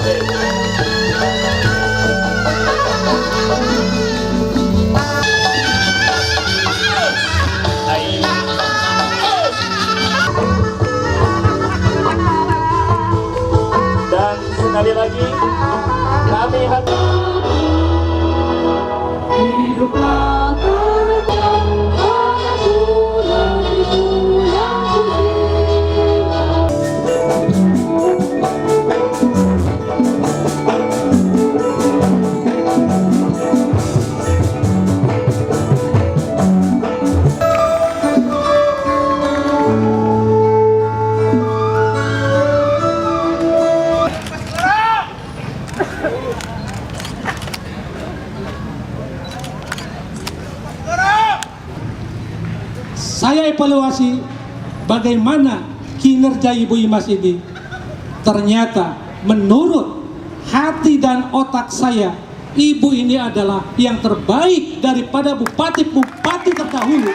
Dan sekali lagi kami hiduplah saya evaluasi bagaimana kinerja Ibu Imas ini. Ternyata menurut hati dan otak saya, Ibu ini adalah yang terbaik daripada bupati-bupati terdahulu.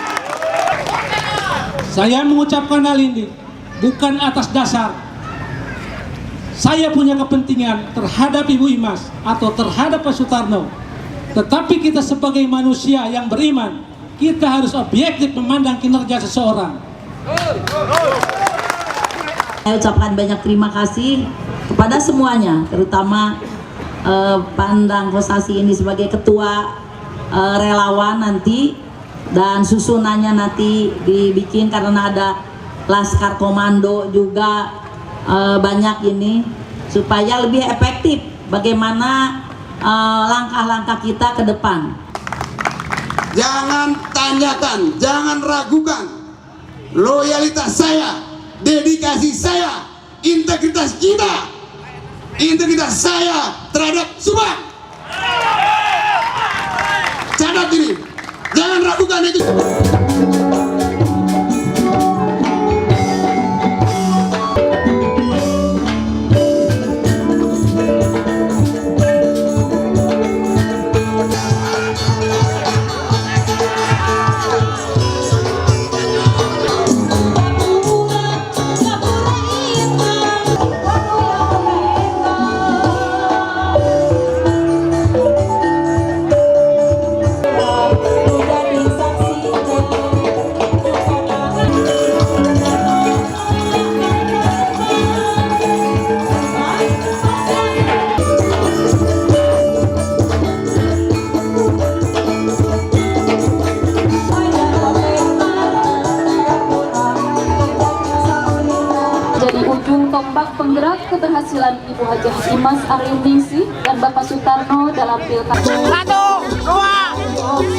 Saya mengucapkan hal ini bukan atas dasar saya punya kepentingan terhadap Ibu Imas atau terhadap Pak Sutarno, tetapi kita sebagai manusia yang beriman, kita harus objektif memandang kinerja seseorang. Saya ucapkan banyak terima kasih kepada semuanya, terutama Pandang Kosasi ini sebagai ketua relawan nanti, dan susunannya nanti dibikin karena ada Laskar Komando juga banyak ini, supaya lebih efektif bagaimana langkah-langkah kita ke depan. Jangan tanyakan, jangan ragukan loyalitas saya, dedikasi saya, integritas kita, integritas saya terhadap Subang. Catat ini, jangan ragukan itu. Tombak penggerak keberhasilan Ibu Hajah Imas Ariningsih dan Bapak Sutarno dalam pilkada. 1, 2,